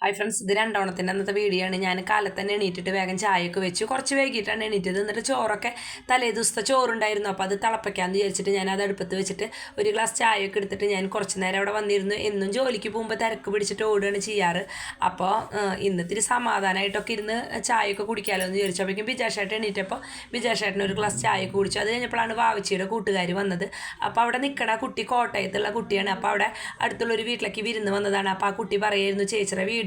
Hi friends, ഇത് രണ്ടോണത്തിൻ്റെ അന്നത്തെ video ആണ്. ഞാൻ കാലത്ത് തന്നെ എണീറ്റിട്ട് വേഗം ചായയൊക്കെ വെച്ചു. കുറച്ച് വൈകിട്ടാണ് എണീറ്റത്. എന്നിട്ട് ചോറൊക്കെ തലേ ദിവസത്തെ ചോറുണ്ടായിരുന്നു. അപ്പോൾ അത് തിളപ്പിക്കാമെന്ന് വിചാരിച്ചിട്ട് ഞാൻ അത് അടുപ്പത്ത് വെച്ചിട്ട് ഒരു ഗ്ലാസ് ചായയൊക്കെ എടുത്തിട്ട് ഞാൻ കുറച്ച് നേരം അവിടെ വന്നിരുന്നു. എന്നും ജോലിക്ക് പോകുമ്പോൾ തിരക്ക് പിടിച്ചിട്ട് ഓടുകയാണ് ചെയ്യാറ്. അപ്പോൾ ഇന്നിത്തിരി സമാധാനമായിട്ടൊക്കെ ഇരുന്ന് ചായയൊക്കെ കുടിക്കാമല്ലോ എന്ന് വിചാരിച്ചു. അപ്പോഴേക്കും ബിജാഷേട്ടൻ എണീറ്റപ്പോൾ ബിജാഷേട്ടൻ ഒരു ഗ്ലാസ് ചായയൊക്കെ കുടിച്ചു. അത് കഴിഞ്ഞപ്പോഴാണ് വാവച്ചിയുടെ കൂട്ടുകാർ വന്നത്. അപ്പോൾ അവിടെ നിൽക്കണ കുട്ടി കോട്ടയത്തുള്ള കുട്ടിയാണ്. അപ്പോൾ അവിടെ അടുത്തുള്ളൊരു വീട്ടിലേക്ക് വിരുന്ന് വന്നതാണ്. അപ്പോൾ ആ കുട്ടി പറയായിരുന്നു, ചേച്ചിയുടെ വീഡിയോ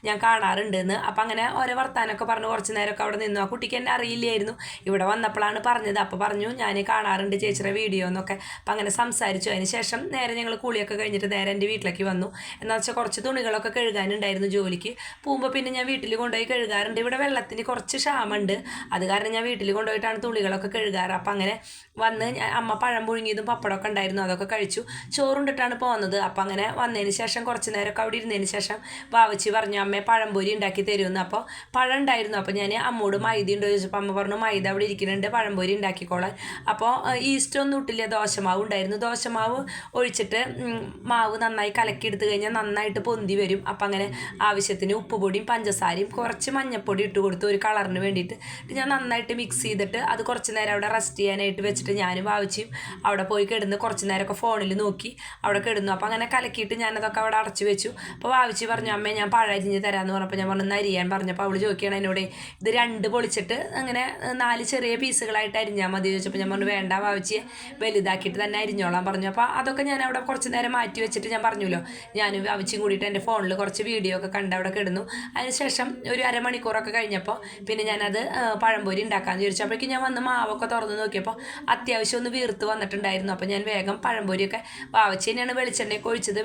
ഞാൻ കാണാറുണ്ടെന്ന്. അപ്പം അങ്ങനെ ഓരോ വർത്താനമൊക്കെ പറഞ്ഞ് കുറച്ച് നേരമൊക്കെ അവിടെ നിന്നു. ആ കുട്ടിക്ക് എന്നെ അറിയില്ലായിരുന്നു. ഇവിടെ വന്നപ്പോഴാണ് പറഞ്ഞത്. അപ്പോൾ പറഞ്ഞു, ഞാൻ കാണാറുണ്ട് ചേച്ചിയുടെ വീഡിയോ എന്നൊക്കെ. അപ്പം അങ്ങനെ സംസാരിച്ചു. അതിന് ശേഷം നേരെ ഞങ്ങൾ കുളിയൊക്കെ കഴിഞ്ഞിട്ട് നേരെ എൻ്റെ വീട്ടിലേക്ക് വന്നു. എന്താണെന്ന് വെച്ചാൽ കുറച്ച് തുണികളൊക്കെ കഴുകാനുണ്ടായിരുന്നു. ജോലിക്ക് പോകുമ്പോൾ പിന്നെ ഞാൻ വീട്ടിൽ കൊണ്ടുപോയി കഴുകാറുണ്ട്. ഇവിടെ വെള്ളത്തിന് കുറച്ച് ക്ഷാമമുണ്ട്. അത് കാരണം ഞാൻ വീട്ടിൽ കൊണ്ടുപോയിട്ടാണ് തുണികളൊക്കെ കഴുകാറ്. അപ്പം അങ്ങനെ വന്ന് അമ്മ പഴം പുഴുങ്ങിയതും പപ്പടമൊക്കെ ഉണ്ടായിരുന്നു, അതൊക്കെ കഴിച്ചു. ചോറുണ്ടിട്ടാണ് പോകുന്നത്. അപ്പം അങ്ങനെ വന്നതിന് ശേഷം കുറച്ച് നേരമൊക്കെ അവിടെ ഇരുന്നതിന് ശേഷം വാവച്ചി പറഞ്ഞു, അമ്മയെ പഴംപൊരി ഉണ്ടാക്കി തരുമെന്ന്. അപ്പോൾ പഴം ഉണ്ടായിരുന്നു. അപ്പോൾ ഞാൻ അമ്മോട് മൈദ ഉണ്ടോ ചോദിച്ചപ്പോൾ അമ്മ പറഞ്ഞു, മൈദ അവിടെ ഇരിക്കുന്നുണ്ട്, പഴംപൊരി ഉണ്ടാക്കിക്കോളാൻ. അപ്പോൾ ഈസ്റ്റ് ഒന്നും ഇട്ടില്ല, ദോശമാവ് ഉണ്ടായിരുന്നു. ദോശമാവ് ഒഴിച്ചിട്ട് മാവ് നന്നായി കലക്കിയെടുത്ത് കഴിഞ്ഞാൽ നന്നായിട്ട് പൊന്തി വരും. അപ്പം അങ്ങനെ ആവശ്യത്തിന് ഉപ്പുപൊടിയും പഞ്ചസാരയും കുറച്ച് മഞ്ഞൾപ്പൊടി ഇട്ട് കൊടുത്തു ഒരു കളറിന് വേണ്ടിയിട്ട്. ഞാൻ നന്നായിട്ട് മിക്സ് ചെയ്തിട്ട് അത് കുറച്ച് നേരം അവിടെ റെസ്റ്റ് ചെയ്യാനായിട്ട് വെച്ചിട്ട് ഞാനും വാവച്ചിയും അവിടെ പോയി കിടന്ന് കുറച്ച് നേരമൊക്കെ ഫോണിൽ നോക്കി അവിടെ കിടന്നു. അപ്പോൾ അങ്ങനെ കലക്കിയിട്ട് ഞാനതൊക്കെ അവിടെ അടച്ചു വെച്ചു. അപ്പോൾ വാവച്ചി പറഞ്ഞു, അമ്മേ ഞാൻ പഴരിഞ്ഞ് തരാമെന്ന് പറഞ്ഞപ്പോൾ ഞാൻ പറഞ്ഞു അരിയാൻ പറഞ്ഞപ്പോൾ അവൾ ചോദിക്കുകയാണ് എന്നോട്, ഇത് രണ്ട് പൊളിച്ചിട്ട് അങ്ങനെ 4 ചെറിയ പീസുകളായിട്ട് അരിഞ്ഞാൽ മതി ചോദിച്ചപ്പോൾ ഞാൻ പറഞ്ഞു, വേണ്ട വാവച്ചിയെ വലുതാക്കിയിട്ട് തന്നെ അരിഞ്ഞോളാൻ പറഞ്ഞു. അപ്പോൾ അതൊക്കെ ഞാൻ അവിടെ കുറച്ച് നേരം മാറ്റി വെച്ചിട്ട് ഞാൻ പറഞ്ഞല്ലോ, ഞാനും വാവച്ചിയും കൂടിയിട്ട് എൻ്റെ ഫോണിൽ കുറച്ച് വീഡിയോ ഒക്കെ കണ്ട് അവിടെ കിടന്നു. അതിനുശേഷം ഒരു അരമണിക്കൂറൊക്കെ കഴിഞ്ഞപ്പോൾ പിന്നെ ഞാനത് പഴംപൊരി ഉണ്ടാക്കാമെന്ന് വിചാരിച്ചു. അപ്പോഴേക്കും ഞാൻ വന്ന് മാവൊക്കെ തുറന്ന് നോക്കിയപ്പോൾ അത്യാവശ്യം ഒന്ന് വീർത്ത് വന്നിട്ടുണ്ടായിരുന്നു. അപ്പോൾ ഞാൻ വേഗം പഴംപൊരിയൊക്കെ വാവച്ചി തന്നെയാണ് വെളിച്ചെണ്ണയൊക്കെ ഒഴിച്ചത്.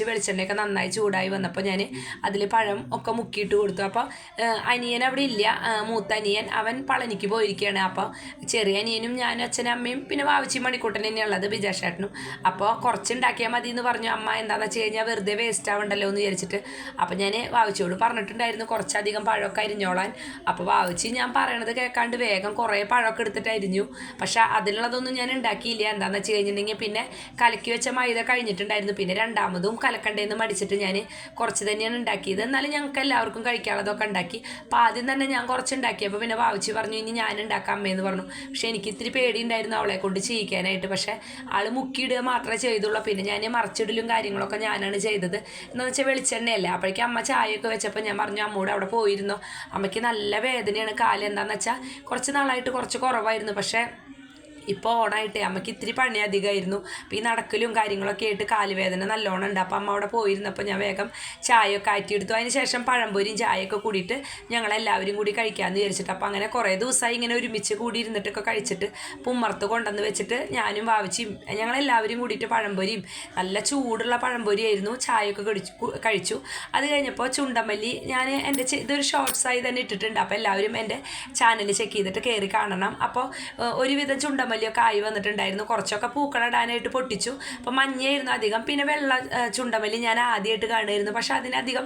വെളിച്ചെണ്ണയൊക്കെ നന്നായി ചൂടായി വന്നപ്പോൾ ഞാൻ അതിൽ പഴം ഒക്കെ മുക്കിയിട്ട് കൊടുത്തു. അപ്പോൾ അനിയൻ അവിടെ ഇല്ല, മൂത്ത അനിയൻ അവൻ പളനിക്ക് പോയിരിക്കുകയാണ്. അപ്പോൾ ചെറിയ അനിയനും ഞാനും അച്ഛനും അമ്മയും പിന്നെ വാവച്ചി മണിക്കൂട്ടൻ തന്നെയുള്ളത്, ബിജാഷേട്ടനും. അപ്പോൾ കുറച്ചുണ്ടാക്കിയാൽ മതി എന്ന് പറഞ്ഞു. അമ്മ എന്താണെന്ന് വെച്ച് കഴിഞ്ഞാൽ വെറുതെ വേസ്റ്റ് ആവണ്ടല്ലോ എന്ന് വിചാരിച്ചിട്ട്. അപ്പോൾ ഞാൻ വാവച്ചിയോട് പറഞ്ഞിട്ടുണ്ടായിരുന്നു കുറച്ചധികം പഴമൊക്കെ അരിഞ്ഞോളാൻ. അപ്പോൾ വാവച്ചി ഞാൻ പറയണത് കേൾക്കാണ്ട് വേഗം കുറേ പഴമൊക്കെ എടുത്തിട്ട് അരിഞ്ഞു. പക്ഷേ അതിനുള്ളതൊന്നും ഞാൻ ഉണ്ടാക്കിയില്ല. എന്താണെന്ന് വെച്ച് കഴിഞ്ഞിട്ടുണ്ടെങ്കിൽ പിന്നെ കലക്കി വെച്ച മൈദ കഴിഞ്ഞിട്ടുണ്ടായിരുന്നു. പിന്നെ രണ്ടാമതും കലക്കണ്ടേന്ന് മടിച്ചിട്ട് ഞാൻ കുറച്ച് തന്നെയാണ് ഉണ്ടാക്കിയത്. എന്നാലും ഞങ്ങൾക്ക് എല്ലാവർക്കും കഴിക്കാനുള്ളതൊക്കെ ഉണ്ടാക്കി. അപ്പോൾ ആദ്യം തന്നെ ഞാൻ കുറച്ച് ഉണ്ടാക്കിയപ്പോൾ പിന്നെ വാവച്ചി പറഞ്ഞു, ഇനി ഞാൻ ഉണ്ടാക്കാം അമ്മയെന്ന് പറഞ്ഞു. പക്ഷേ എനിക്ക് ഇത്തിരി പേടിയുണ്ടായിരുന്നു അവളെ കൊണ്ട് ചെയ്യിക്കാനായിട്ട്. പക്ഷേ ആൾ മുക്കിയിടുക മാത്രമേ ചെയ്തുള്ളൂ. പിന്നെ ഞാൻ മറിച്ചിടലും കാര്യങ്ങളൊക്കെ ഞാനാണ് ചെയ്തത്. എന്താണെന്ന് വെച്ചാൽ വെളിച്ചെണ്ണയല്ലേ. അപ്പോഴേക്കും അമ്മ ചായയൊക്കെ വെച്ചപ്പോൾ ഞാൻ പറഞ്ഞു, അമ്മോട് അവിടെ പോയിരുന്നോ, അമ്മയ്ക്ക് നല്ല വേദനയാണ് കാല്. എന്താണെന്ന് വെച്ചാൽ കുറച്ച് നാളായിട്ട് കുറച്ച് കുറവായിരുന്നു. പക്ഷേ ഇപ്പോൾ ഓണായിട്ട് അമ്മയ്ക്ക് ഇത്തിരി പണി അധികമായിരുന്നു. അപ്പോൾ ഈ നടക്കലും കാര്യങ്ങളൊക്കെ ആയിട്ട് കാലുവേദന നല്ലോണം ഉണ്ട്. അപ്പോൾ അമ്മ അവിടെ പോയിരുന്നപ്പോൾ ഞാൻ വേഗം ചായയൊക്കെ ആറ്റിയെടുത്തു. അതിന് ശേഷം പഴംപൊരിയും ചായയൊക്കെ കൂടിയിട്ട് ഞങ്ങളെല്ലാവരും കൂടി കഴിക്കാമെന്ന് വിചാരിച്ചിട്ട്. അപ്പോൾ അങ്ങനെ കുറേ ദിവസമായി ഇങ്ങനെ ഒരുമിച്ച് കൂടി ഇരുന്നിട്ടൊക്കെ കഴിച്ചിട്ട് പുമ്മർത്ത് കൊണ്ടുവന്ന് വെച്ചിട്ട് ഞാനും വാവച്ചിയും ഞങ്ങളെല്ലാവരും കൂടിയിട്ട് പഴംപൊരിയും നല്ല ചൂടുള്ള പഴംപൊരിയായിരുന്നു, ചായയൊക്കെ കഴിച്ചു. അത് കഴിഞ്ഞപ്പോൾ ചുണ്ടമല്ലി ഞാൻ എൻ്റെ ഇതൊരു ഷോർട്ട്സായി തന്നെ ഇട്ടിട്ടുണ്ട്. അപ്പോൾ എല്ലാവരും എൻ്റെ ചാനൽ ചെക്ക് ചെയ്തിട്ട് കയറി കാണണം. അപ്പോൾ ഒരുവിധം ചുണ്ടമല്ലി ഒക്കെ ആയി വന്നിട്ടുണ്ടായിരുന്നു. കുറച്ചൊക്കെ പൂക്കളിടാനായിട്ട് പൊട്ടിച്ചു. അപ്പോൾ മഞ്ഞയായിരുന്നു അധികം. പിന്നെ വെള്ള ചുണ്ടമല്ലി ഞാൻ ആദ്യമായിട്ട് കാണുമായിരുന്നു. പക്ഷെ അതിനധികം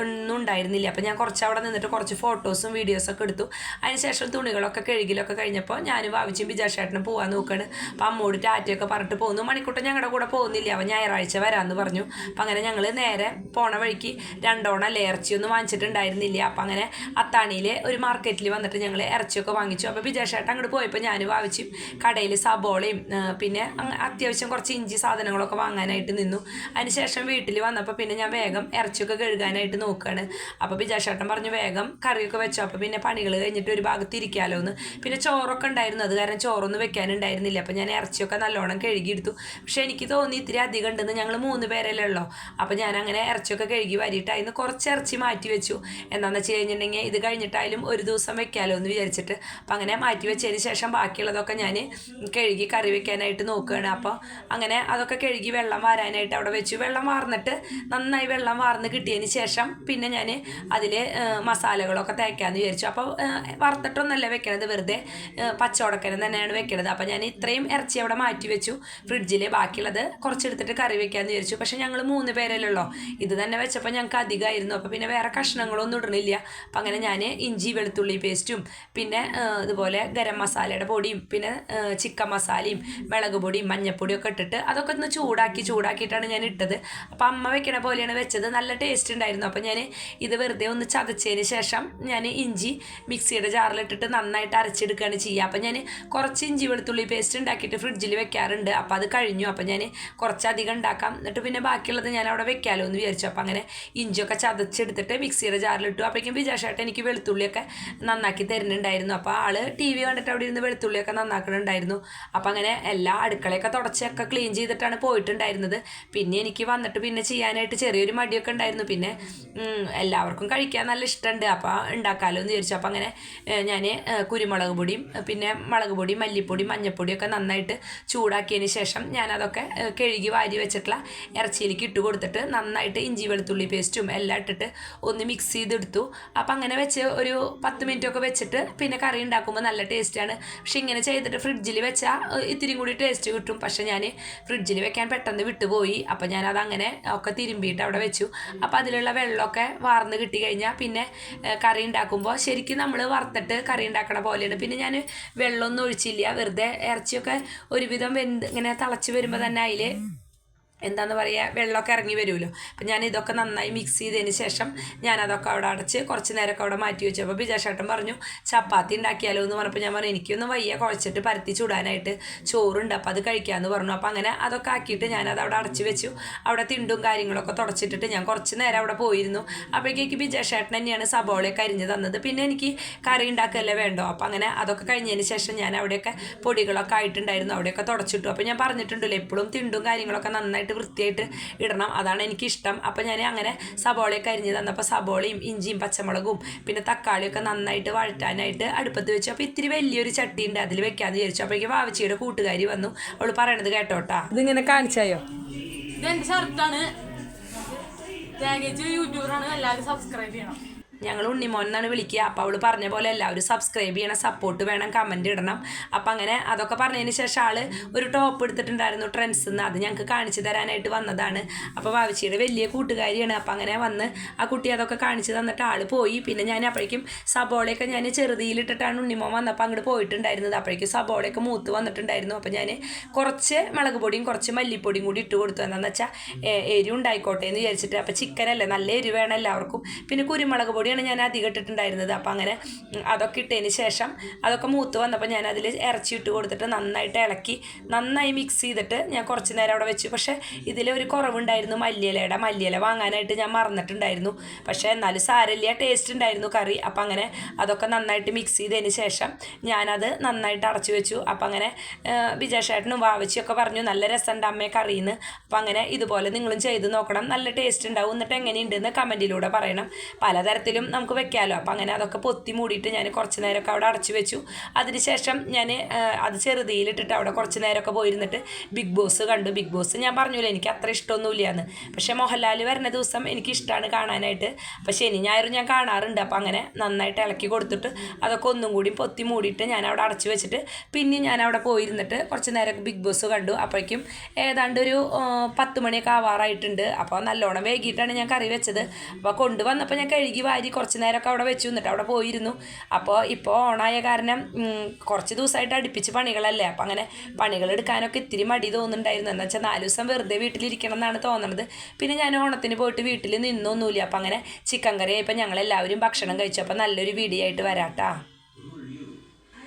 ഒന്നും ഉണ്ടായിരുന്നില്ല. അപ്പോൾ ഞാൻ കുറച്ച് അവിടെ നിന്നിട്ട് കുറച്ച് ഫോട്ടോസും വീഡിയോസൊക്കെ എടുത്തു. അതിനുശേഷം തുണികളൊക്കെ കഴുകിലൊക്കെ കഴിഞ്ഞപ്പോൾ ഞാനും വാവിച്ചും ബിജാഷേട്ടനും പോകാൻ നോക്കുകയാണ്. അപ്പോൾ അമ്മോട് ടാറ്റയൊക്കെ പറഞ്ഞിട്ട് പോകുന്നു. മണിക്കൂട്ടൻ ഞങ്ങളുടെ കൂടെ പോകുന്നില്ല, അവൻ ഞായറാഴ്ച വരാമെന്ന് പറഞ്ഞു. അപ്പോൾ അങ്ങനെ ഞങ്ങൾ നേരെ പോണ വഴിക്ക് രണ്ടോണല്ലേ ഇറച്ചിയൊന്നും വാങ്ങിച്ചിട്ടുണ്ടായിരുന്നില്ല. അപ്പോൾ അങ്ങനെ അത്താണിയിൽ ഒരു മാർക്കറ്റിൽ വന്നിട്ട് ഞങ്ങൾ ഇറച്ചിയൊക്കെ വാങ്ങിച്ചു. അപ്പോൾ ബിജാഷേട്ടൻ അങ്ങോട്ട് പോയപ്പോൾ ഞാനും വാവിച്ചും കടയിൽ സബോളയും പിന്നെ അത്യാവശ്യം കുറച്ച് ഇഞ്ചി സാധനങ്ങളൊക്കെ വാങ്ങാനായിട്ട് നിന്നു. അതിനുശേഷം വീട്ടിൽ വന്നപ്പോൾ പിന്നെ ഞാൻ വേഗം ഇറച്ചിയൊക്കെ കഴുകാനായിട്ട് നോക്കുകയാണ്. അപ്പോൾ ബിജാഷേട്ടൻ പറഞ്ഞു, വേഗം കറിയൊക്കെ വെച്ചോ, അപ്പോൾ പിന്നെ പണികൾ കഴിഞ്ഞിട്ട് ഒരു ഭാഗത്ത് ഇരിക്കാമല്ലോ എന്ന്. പിന്നെ ചോറൊക്കെ ഉണ്ടായിരുന്നു, അത് കാരണം ചോറൊന്നും വെക്കാനുണ്ടായിരുന്നില്ല. അപ്പോൾ ഞാൻ ഇറച്ചിയൊക്കെ നല്ലോണം കഴുകിയെടുത്തു. പക്ഷേ എനിക്ക് തോന്നി ഇത്തിരി അധികം ഉണ്ടെന്ന്. ഞങ്ങൾ 3 പേരല്ലേ ഉള്ളൂ. അപ്പോൾ ഞാൻ അങ്ങനെ ഇറച്ചിയൊക്കെ കഴുകി വരിയിട്ട് അതിന് കുറച്ച് ഇറച്ചി മാറ്റി വെച്ചു. എന്താണെന്ന് വെച്ച് കഴിഞ്ഞിട്ടുണ്ടെങ്കിൽ ഇത് കഴിഞ്ഞിട്ടായാലും ഒരു ദിവസം വെക്കാമല്ലോ എന്ന് വിചാരിച്ചിട്ട്. അപ്പോൾ അങ്ങനെ മാറ്റി വെച്ചതിന് ശേഷം ബാക്കിയുള്ളതൊക്കെ ഞാൻ കഴുകി കറി വെക്കാനായിട്ട് നോക്കുകയാണ്. അപ്പോൾ അങ്ങനെ അതൊക്കെ കഴുകി വെള്ളം വാരാനായിട്ട് അവിടെ വെച്ചു. വെള്ളം വാർന്നിട്ട് നന്നായി വെള്ളം വാർന്ന് കിട്ടിയതിന് ശേഷം പിന്നെ ഞാൻ അതിൽ മസാലകളൊക്കെ തേക്കാമെന്ന് വിചാരിച്ചു. അപ്പോൾ വറുത്തിട്ടൊന്നല്ല വെക്കണത്, വെറുതെ പച്ചവടക്കനം തന്നെയാണ് വെക്കണത്. അപ്പോൾ ഞാൻ ഇത്രയും ഇറച്ചി അവിടെ മാറ്റി വെച്ചു ഫ്രിഡ്ജിൽ. ബാക്കിയുള്ളത് കുറച്ചെടുത്തിട്ട് കറി വെക്കാമെന്ന് വിചാരിച്ചു. പക്ഷേ ഞങ്ങൾ 3 പേരല്ലേ ഉള്ളൂ. ഇത് തന്നെ വെച്ചപ്പോൾ ഞങ്ങൾക്ക് അധികമായിരുന്നു. അപ്പോൾ പിന്നെ വേറെ കഷ്ണങ്ങളൊന്നും ഇടണില്ല. അപ്പം അങ്ങനെ ഞാൻ ഇഞ്ചി വെളുത്തുള്ളി പേസ്റ്റും പിന്നെ ഇതുപോലെ ഗരം മസാലയുടെ പൊടിയും പിന്നെ ചിക്കൻ മസാലയും മുളക് പൊടിയും മഞ്ഞൾപ്പൊടിയും ഒക്കെ ഇട്ടിട്ട് അതൊക്കെ ഒന്ന് ചൂടാക്കിയിട്ടാണ് ഞാൻ ഇട്ടത്. അപ്പോൾ അമ്മ വെക്കണ പോലെയാണ് വെച്ചത്. നല്ല ടേസ്റ്റ് ഉണ്ടായിരുന്നു. അപ്പോൾ ഞാൻ ഇത് വെറുതെ ഒന്ന് ചതച്ചതിന് ശേഷം ഞാൻ ഇഞ്ചി മിക്സിയുടെ ജാറിലിട്ടിട്ട് നന്നായിട്ട് അരച്ചെടുക്കുകയാണ് ചെയ്യുക. അപ്പോൾ ഞാൻ കുറച്ച് ഇഞ്ചി വെളുത്തുള്ളി പേസ്റ്റ് ഉണ്ടാക്കിയിട്ട് ഫ്രിഡ്ജിൽ വെക്കാറുണ്ട്. അപ്പോൾ അത് കഴിഞ്ഞു. അപ്പോൾ ഞാൻ കുറച്ചധികം ഉണ്ടാക്കാം, എന്നിട്ട് പിന്നെ ബാക്കിയുള്ളത് ഞാൻ അവിടെ വെക്കാമല്ലോ എന്ന് വിചാരിച്ചു. അപ്പോൾ അങ്ങനെ ഇഞ്ചിയൊക്കെ ചതച്ചെടുത്തിട്ട് മിക്സിയുടെ ജാറിലിട്ടു. അപ്പോഴേക്കും വിജയശേട്ടൻ എനിക്ക് വെളുത്തുള്ളിയൊക്കെ നന്നാക്കി തരുന്നുണ്ടായിരുന്നു. അപ്പോൾ ആൾ ടി വി കണ്ടിട്ട് അവിടെ ഇരുന്ന് വെളുത്തുള്ളിയൊക്കെ നന്നാക്കുന്നുണ്ടായിരുന്നു. അപ്പോൾ അങ്ങനെ എല്ലാ അടുക്കളയൊക്കെ തുടച്ചൊക്കെ ക്ലീൻ ചെയ്തിട്ടാണ് പോയിട്ടുണ്ടായിരുന്നത്. പിന്നെ എനിക്ക് വന്നിട്ട് പിന്നെ ചെയ്യാനായിട്ട് ചെറിയൊരു മടിയൊക്കെ ഉണ്ടായിരുന്നു. പിന്നെ എല്ലാവർക്കും കഴിക്കാൻ നല്ല ഇഷ്ടമുണ്ട്, അപ്പോൾ ഉണ്ടാക്കാമല്ലോ എന്ന് വിചാരിച്ചു. അപ്പോൾ അങ്ങനെ ഞാൻ കുരുമുളക് പൊടിയും പിന്നെ മുളക് പൊടി മല്ലിപ്പൊടി മഞ്ഞൾപ്പൊടിയൊക്കെ നന്നായിട്ട് ചൂടാക്കിയതിന് ശേഷം ഞാനതൊക്കെ കഴുകി വാരി വെച്ചിട്ടുള്ള ഇറച്ചിയിലേക്ക് ഇട്ട് കൊടുത്തിട്ട് നന്നായിട്ട് ഇഞ്ചി വെളുത്തുള്ളി പേസ്റ്റും എല്ലാം ഇട്ടിട്ട് ഒന്ന് മിക്സ് ചെയ്തെടുത്തു. അപ്പം അങ്ങനെ വെച്ച് ഒരു 10 മിനിറ്റൊക്കെ വെച്ചിട്ട് പിന്നെ കറി ഉണ്ടാക്കുമ്പോൾ നല്ല ടേസ്റ്റാണ്. പക്ഷെ ഇങ്ങനെ ചെയ്തിട്ട് ഫ്രിഡ്ജിൽ വെച്ചാൽ ഇത്തിരി കൂടി ടേസ്റ്റ് കിട്ടും. പക്ഷെ ഞാൻ ഫ്രിഡ്ജിൽ വെക്കാൻ പെട്ടെന്ന് വിട്ടുപോയി. അപ്പം ഞാനത് അങ്ങനെ ഒക്കെ തിരുമ്പിയിട്ട് അവിടെ വെച്ചു. അപ്പോൾ അതിലുള്ള വെള്ളമൊക്കെ വാർന്ന് കിട്ടി കഴിഞ്ഞാൽ പിന്നെ കറി ഉണ്ടാക്കുമ്പോൾ ശരിക്കും നമ്മൾ വറുത്തിട്ട് കറി ഉണ്ടാക്കണ പോലെയാണ്. പിന്നെ ഞാൻ വെള്ളമൊന്നും ഒഴിച്ചില്ല, വെറുതെ ഇറച്ചിയൊക്കെ ഒരുവിധം ഇങ്ങനെ തിളച്ച് വരുമ്പോൾ തന്നെ അതിൽ എന്താണെന്ന് പറയുക വെള്ളമൊക്കെ ഇറങ്ങി വരുമല്ലോ. അപ്പം ഞാൻ ഇതൊക്കെ നന്നായി മിക്സ് ചെയ്തതിന് ശേഷം ഞാനതൊക്കെ അവിടെ അടച്ച് കുറച്ച് നേരമൊക്കെ അവിടെ മാറ്റി വെച്ചു. അപ്പോൾ വിജയശേട്ടൻ പറഞ്ഞു ചപ്പാത്തി ഉണ്ടാക്കിയാലോ എന്ന് പറഞ്ഞപ്പോൾ ഞാൻ പറഞ്ഞു എനിക്കൊന്ന് വയ്യ, കുഴച്ചിട്ട് പരത്തി ചൂടാനായിട്ട് ചോറുണ്ട്, അപ്പോൾ അത് കഴിക്കാമെന്ന് പറഞ്ഞു. അപ്പോൾ അങ്ങനെ അതൊക്കെ ആക്കിയിട്ട് ഞാനത് അവിടെ അടച്ച് വെച്ചു. അവിടെ തിണ്ടും കാര്യങ്ങളൊക്കെ തുടച്ചിട്ടിട്ട് ഞാൻ കുറച്ച് നേരം അവിടെ പോയിരുന്നു. അപ്പോഴേക്ക് വിജയശേട്ടൻ തന്നെയാണ് സബോളയൊക്കെ അരിഞ്ഞ് തന്നത്. പിന്നെ എനിക്ക് കറി ഉണ്ടാക്കുകയല്ലേ വേണ്ടോ. അപ്പോൾ അങ്ങനെ അതൊക്കെ കഴിഞ്ഞതിന് ശേഷം ഞാൻ അവിടെയൊക്കെ പൊടികളൊക്കെ ആയിട്ടുണ്ടായിരുന്നു, അവിടെയൊക്കെ തുടച്ചിട്ടു. അപ്പോൾ ഞാൻ പറഞ്ഞിട്ടുണ്ടല്ലോ എപ്പോഴും തിണ്ടും കാര്യങ്ങളൊക്കെ നന്നായിട്ട് വൃത്തിയായിട്ട് ഇടണം, അതാണ് എനിക്കിഷ്ടം. അപ്പോൾ ഞാൻ അങ്ങനെ സബോളയൊക്കെ അരിഞ്ഞ് തന്നപ്പോൾ സബോളയും ഇഞ്ചിയും പച്ചമുളകും പിന്നെ തക്കാളിയൊക്കെ നന്നായിട്ട് വഴറ്റാനായിട്ട് അടുപ്പത്ത് വെച്ചു. അപ്പോൾ ഇത്തിരി വലിയൊരു ചട്ടി ഉണ്ട്, അതിൽ വെക്കാമെന്ന് വിചാരിച്ചു. അപ്പോഴേക്കും വാവച്ചിയുടെ കൂട്ടുകാരി വന്നു. അവൾ പറയണത് കേട്ടോട്ടാ. ഇതിങ്ങനെ കാണിച്ചായോ? ഇതെൻ്റെ ഷർട്ടാണ്, യൂട്യൂബറാണ്, എല്ലാവരും സബ്സ്ക്രൈബ് ചെയ്യണം. ഞങ്ങൾ ഉണ്ണിമോൻ എന്നാണ് വിളിക്കുക. അപ്പോൾ അവൾ പറഞ്ഞ പോലെ എല്ലാവരും സബ്സ്ക്രൈബ് ചെയ്യണം, സപ്പോർട്ട് വേണം, കമൻറ്റ് ഇടണം. അപ്പം അങ്ങനെ അതൊക്കെ പറഞ്ഞതിന് ശേഷം ആൾ ഒരു ടോപ്പ് എടുത്തിട്ടുണ്ടായിരുന്നു ട്രെൻഡ്സ് നിന്ന്, അത് ഞങ്ങൾക്ക് കാണിച്ചു തരാനായിട്ട് വന്നതാണ്. അപ്പോൾ വാവച്ചിയുടെ വലിയ കൂട്ടുകാരിയാണ്. അപ്പം അങ്ങനെ വന്ന് ആ കുട്ടി അതൊക്കെ കാണിച്ച് തന്നിട്ട് ആൾ പോയി. പിന്നെ ഞാൻ അപ്പോഴേക്കും സബോളയൊക്കെ ഞാൻ ചെറുതിയിലിട്ടിട്ടാണ് ഉണ്ണിമോൻ വന്നപ്പോൾ അങ്ങോട്ട് പോയിട്ടുണ്ടായിരുന്നത്. അപ്പോഴേക്കും സബോളയൊക്കെ മൂത്ത് വന്നിട്ടുണ്ടായിരുന്നു. അപ്പോൾ ഞാൻ കുറച്ച് മുളക് പൊടിയും കുറച്ച് മല്ലിപ്പൊടിയും കൂടി ഇട്ട് കൊടുത്തു. എന്താണെന്ന് വെച്ചാൽ എരിവ് ഉണ്ടായിക്കോട്ടെ എന്ന് വിചാരിച്ചിട്ട്. അപ്പോൾ ചിക്കനല്ലേ, നല്ല എരിവ് വേണം എല്ലാവർക്കും. പിന്നെ കുരുമുളക് പൊടി ഞാൻ അധികം ഇട്ടിട്ടുണ്ടായിരുന്നത്. അപ്പം അങ്ങനെ അതൊക്കെ ഇട്ടതിന് ശേഷം അതൊക്കെ മൂത്ത് വന്നപ്പോൾ ഞാൻ അതിൽ ഇറച്ചി ഇട്ട് കൊടുത്തിട്ട് നന്നായിട്ട് ഇളക്കി നന്നായി മിക്സ് ചെയ്തിട്ട് ഞാൻ കുറച്ച് നേരം അവിടെ വെച്ചു. പക്ഷേ ഇതിൽ ഒരു കുറവുണ്ടായിരുന്നു, മല്ലിയില വാങ്ങാനായിട്ട് ഞാൻ മറന്നിട്ടുണ്ടായിരുന്നു. പക്ഷേ എന്നാലും സാരമില്ല, ടേസ്റ്റ് ഉണ്ടായിരുന്നു കറി. അപ്പം അങ്ങനെ അതൊക്കെ നന്നായിട്ട് മിക്സ് ചെയ്തതിന് ശേഷം ഞാനത് നന്നായിട്ട് അടച്ചു വെച്ചു. അപ്പം അങ്ങനെ വിജയശേട്ടനും വാവച്ചിയൊക്കെ പറഞ്ഞു നല്ല രസമുണ്ട് അമ്മയെ കറിയെന്ന്. അപ്പം അങ്ങനെ ഇതുപോലെ നിങ്ങളും ചെയ്ത് നോക്കണം, നല്ല ടേസ്റ്റ് ഉണ്ടാവും. എന്നിട്ട് എങ്ങനെയുണ്ടെന്ന് കമൻറ്റിലൂടെ പറയണം. പലതരത്തിലും നമുക്ക് വെക്കാമല്ലോ. അപ്പം അങ്ങനെ അതൊക്കെ പൊത്തി മൂടിയിട്ട് ഞാൻ കുറച്ച് നേരമൊക്കെ അവിടെ അടച്ചു വെച്ചു. അതിനുശേഷം ഞാൻ അത് ചെറുതിയിലിട്ടിട്ട് അവിടെ കുറച്ച് നേരമൊക്കെ പോയിരുന്നിട്ട് ബിഗ് ബോസ് കണ്ടു. ബിഗ് ബോസ് ഞാൻ പറഞ്ഞില്ല എനിക്ക് അത്ര ഇഷ്ടമൊന്നുമില്ലാന്ന്, പക്ഷേ മോഹൻലാൽ വരുന്ന ദിവസം എനിക്കിഷ്ടമാണ് കാണാനായിട്ട്. അപ്പോൾ ശനി ഞായറും ഞാൻ കാണാറുണ്ട്. അപ്പോൾ അങ്ങനെ നന്നായിട്ട് ഇളക്കി കൊടുത്തിട്ട് അതൊക്കെ ഒന്നും കൂടി പൊത്തി മൂടിയിട്ട് ഞാൻ അവിടെ അടച്ചു വെച്ചിട്ട് പിന്നെ ഞാൻ അവിടെ പോയിരുന്നിട്ട് കുറച്ച് നേരം ബിഗ് ബോസ് കണ്ടു. അപ്പോഴേക്കും ഏതാണ്ട് ഒരു 10 മണിയൊക്കെ ആവാറായിട്ടുണ്ട്. അപ്പോൾ നല്ലോണം വൈകിട്ടാണ് ഞാൻ കറി വെച്ചത്. അപ്പോൾ കൊണ്ടുവന്നപ്പോൾ ഞാൻ കഴുകി വാരി കുറച്ച് നേരമൊക്കെ അവിടെ വെച്ചു, എന്നിട്ട് അവിടെ പോയിരുന്നു. അപ്പോൾ ഇപ്പോൾ ഓണായ കാരണം കുറച്ച് ദിവസമായിട്ട് അടുപ്പിച്ച് പണികളല്ലേ. അപ്പോൾ അങ്ങനെ പണികളെടുക്കാനൊക്കെ ഇത്തിരി മടി തോന്നുന്നുണ്ടായിരുന്നു. എന്താ വെച്ചാൽ 4 ദിവസം വെറുതെ വീട്ടിലിരിക്കണം എന്നാണ് തോന്നുന്നത്. പിന്നെ ഞാൻ ഓണത്തിന് പോയിട്ട് വീട്ടിൽ നിന്നൊന്നുമില്ല. അപ്പോൾ അങ്ങനെ ചിക്കൻ കറി ആയപ്പോൾ ഞങ്ങളെല്ലാവരും ഭക്ഷണം കഴിച്ചു. അപ്പോൾ നല്ലൊരു വീഡിയോ ആയിട്ട് വരാട്ടാ.